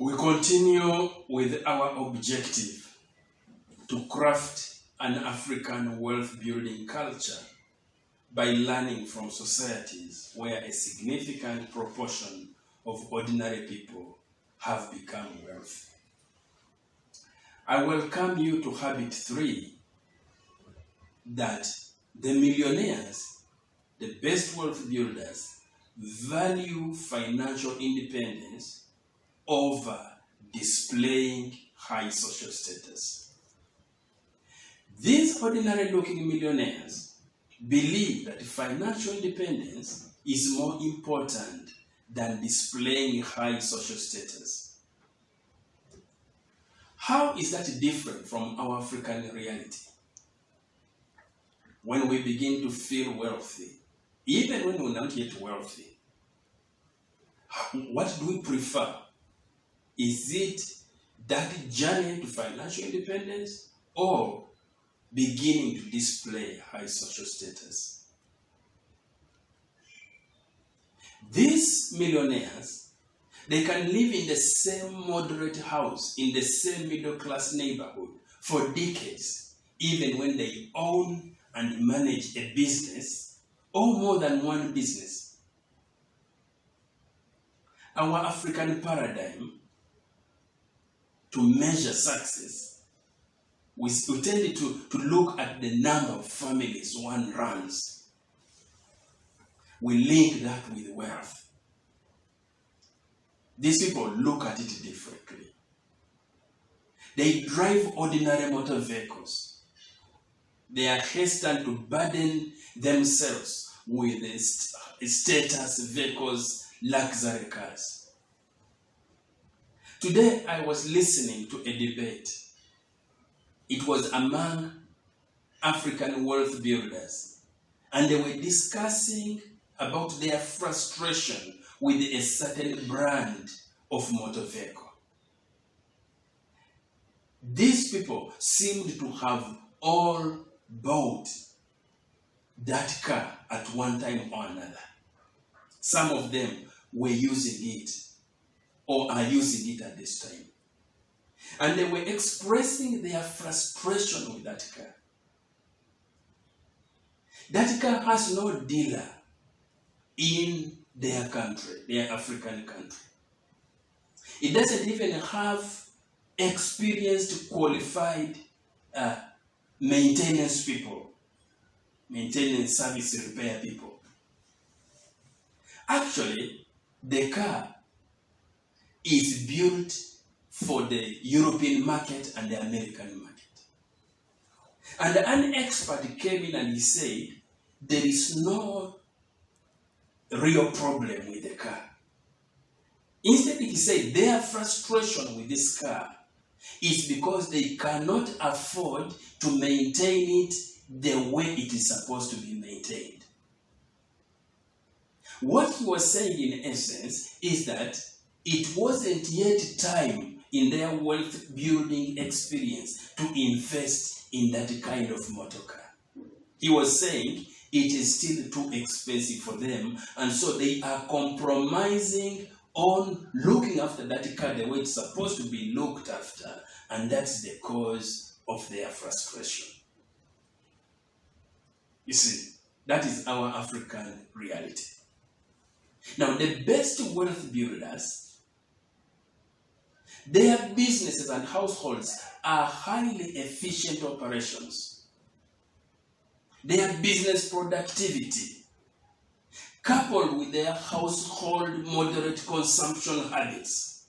We continue with our objective to craft an African wealth building culture by learning from societies where a significant proportion of ordinary people have become wealthy. I welcome you to Habit 3, that the millionaires, the best wealth builders, value financial independence over displaying high social status. These ordinary-looking millionaires believe that financial independence is more important than displaying high social status. How is that different from our African reality? When we begin to feel wealthy, even when we're not yet wealthy, what do we prefer? Is it that journey to financial independence or beginning to display high social status? These millionaires, they can live in the same moderate house, in the same middle-class neighborhood for decades, even when they own and manage a business or more than one business. Our African paradigm to measure success, we tend to look at the number of families one runs. We link that with wealth. These people look at it differently. They drive ordinary motor vehicles. They are hesitant to burden themselves with status vehicles, luxury cars. Today I was listening to a debate. It was among African wealth builders, and they were discussing about their frustration with a certain brand of motor vehicle. These people seemed to have all bought that car at one time or another. Some of them were using it or are using it at this time. And they were expressing their frustration with that car. That car has no dealer in their country, their African country. It doesn't even have experienced, qualified maintenance people, maintenance service repair people. Actually, the car is built for the European market and the American market. And an expert came in and he said, there is no real problem with the car. Instead, he said their frustration with this car is because they cannot afford to maintain it the way it is supposed to be maintained. What he was saying in essence is that it wasn't yet time in their wealth building experience to invest in that kind of motor car. He was saying it is still too expensive for them, and so they are compromising on looking after that car the way it's supposed to be looked after, and that's the cause of their frustration. You see, that is our African reality. Now, the best wealth builders, their businesses and households are highly efficient operations. Their business productivity, coupled with their household moderate consumption habits,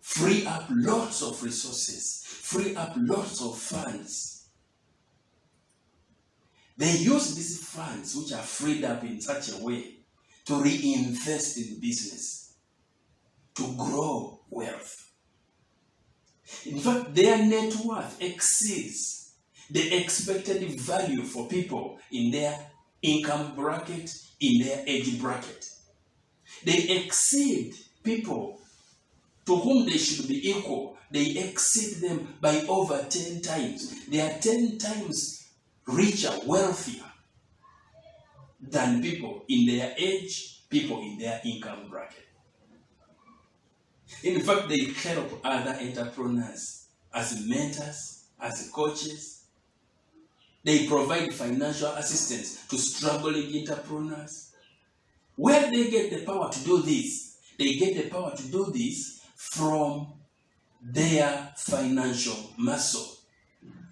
free up lots of resources, free up lots of funds. They use these funds, which are freed up in such a way, to reinvest in business, to grow wealth. In fact, their net worth exceeds the expected value for people in their income bracket, in their age bracket. They exceed people to whom they should be equal. They exceed them by over 10 times. They are 10 times richer, wealthier than people in their age, people in their income bracket. In fact, they help other entrepreneurs as mentors, as coaches. They provide financial assistance to struggling entrepreneurs. Where they get the power to do this? They get the power to do this from their financial muscle,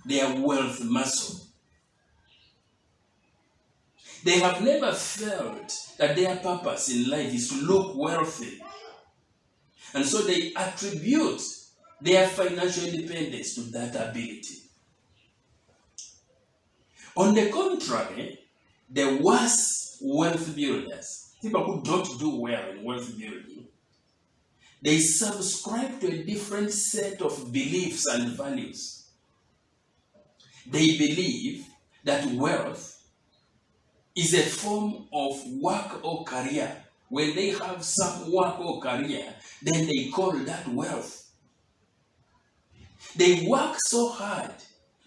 their wealth muscle. They have never felt that their purpose in life is to look wealthy. And so they attribute their financial independence to that ability. On the contrary, the worst wealth builders, people who don't do well in wealth building, they subscribe to a different set of beliefs and values. They believe that wealth is a form of work or career. When they have some work or career, then they call that wealth. They work so hard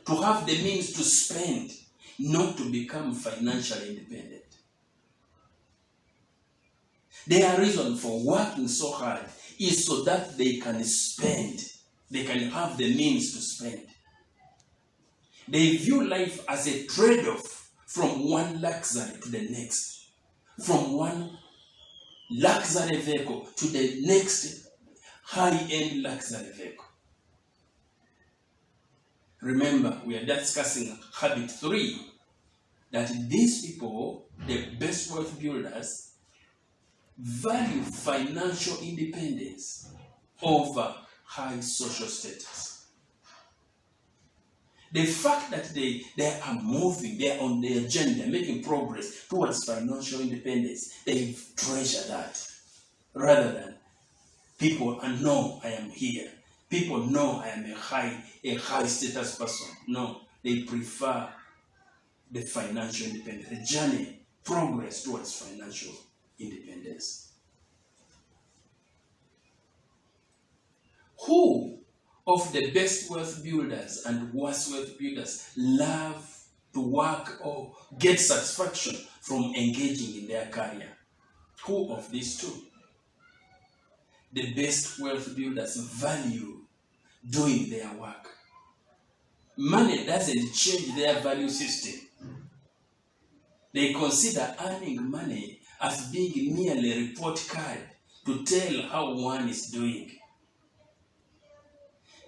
to have the means to spend, not to become financially independent. Their reason for working so hard is so that they can spend, they can have the means to spend. They view life as a trade-off from one luxury to the next, from one luxury vehicle to the next high-end luxury vehicle. Remember, we are discussing habit 3, that these people, the best wealth builders, value financial independence over high social status. The fact that they are moving, they are on their journey, making progress towards financial independence, they treasure that. Rather than people know I am here. People know I am a high status person. No, they prefer the financial independence, the journey, progress towards financial independence. Who of the best wealth builders and worst wealth builders love to work or get satisfaction from engaging in their career? Who of these two? The best wealth builders value doing their work. Money doesn't change their value system. They consider earning money as being merely a report card to tell how one is doing.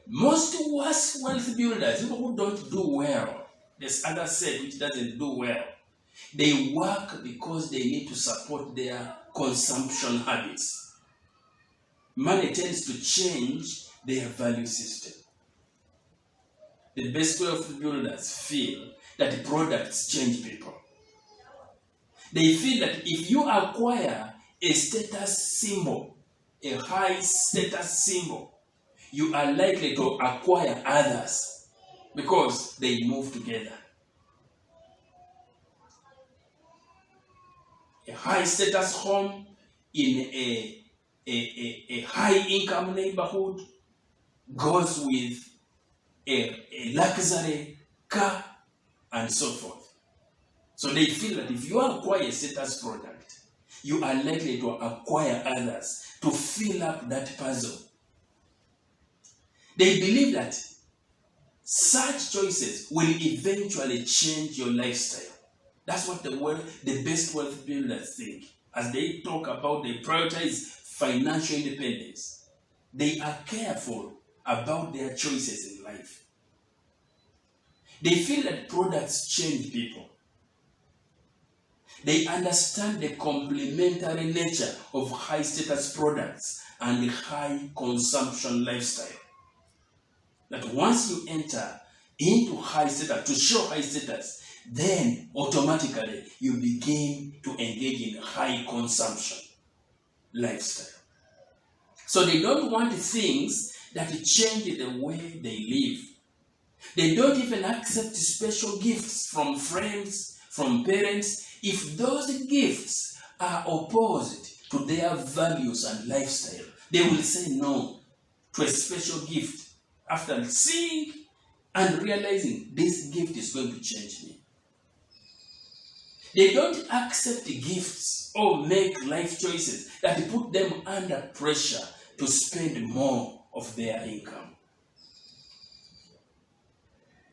Most worst wealth builders, people who don't do well, there's other set which doesn't do well, they work because they need to support their consumption habits. Money tends to change their value system. The best wealth builders feel that products change people. They feel that if you acquire a status symbol, a high status symbol, you are likely to acquire others because they move together. A high status home in a high income neighborhood goes with a luxury car and so forth. So they feel that if you acquire a status product, you are likely to acquire others to fill up that puzzle. They believe that such choices will eventually change your lifestyle. That's what the best wealth builders think. As they talk about, they prioritize financial independence. They are careful about their choices in life. They feel that products change people. They understand the complementary nature of high status products and the high consumption lifestyle. That once you enter into high status, to show high status, then automatically you begin to engage in high consumption lifestyle. So they don't want things that change the way they live. They don't even accept special gifts from friends, from parents, if those gifts are opposed to their values and lifestyle. They will say no to a special gift after seeing and realizing this gift is going to change me. They don't accept the gifts or make life choices that put them under pressure to spend more of their income.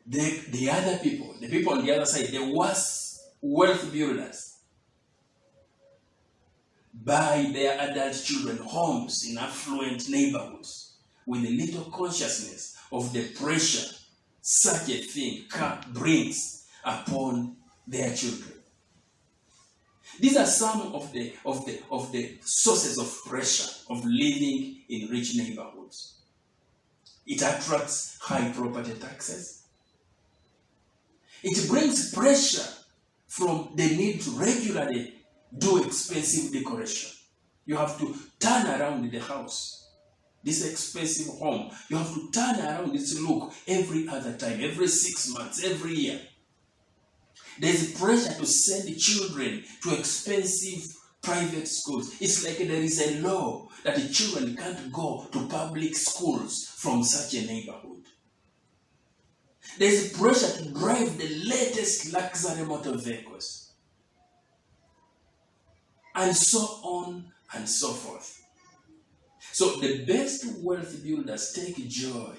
The other people, the people on the other side, the worst wealth builders, buy their adult children homes in affluent neighborhoods with a little consciousness of the pressure such a thing brings upon their children. These are some of the sources of pressure of living in rich neighborhoods. It attracts high property taxes. It brings pressure from the need to regularly do expensive decoration. You have to turn around the house. This expensive home, you have to turn around its look every other time, every 6 months, every year. There's pressure to send children to expensive private schools. It's like there is a law that the children can't go to public schools from such a neighborhood. There's pressure to drive the latest luxury motor vehicles. And so on and so forth. So the best wealth builders take joy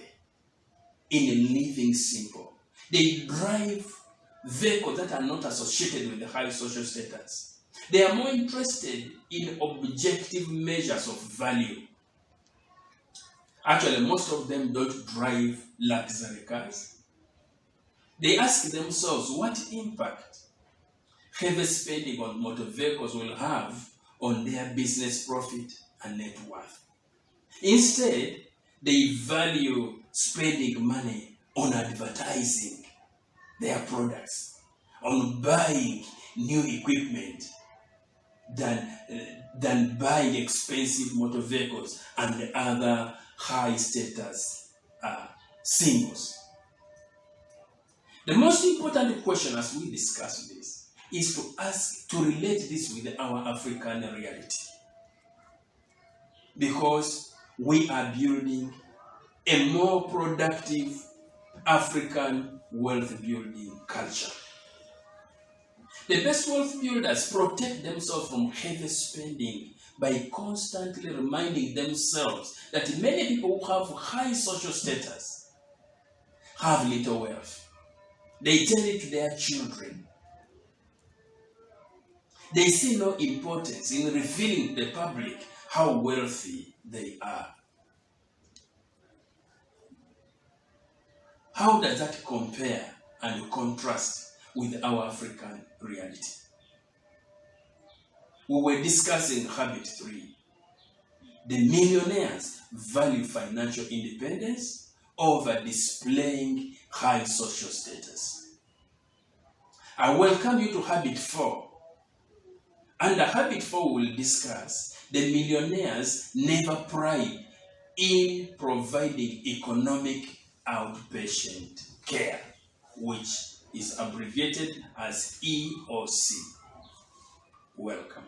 in living simple. They drive vehicles that are not associated with the high social status. They are more interested in objective measures of value. Actually, most of them don't drive luxury cars. They ask themselves what impact heavy spending on motor vehicles will have on their business profit and net worth. Instead, they value spending money on advertising their products, on buying new equipment than buying expensive motor vehicles and other high status symbols. The most important question as we discuss this is to relate this with our African reality. Because we are building a more productive African wealth building culture. The best wealth builders protect themselves from heavy spending by constantly reminding themselves that many people who have high social status have little wealth. They tell it to their children. They see no importance in revealing to the public how wealthy they are. How does that compare and contrast with our African reality? We were discussing habit 3. The millionaires value financial independence over displaying high social status. I welcome you to habit 4. Under habit 4, we will discuss the millionaires never pride in providing economic outpatient care, which is abbreviated as EOC. Welcome.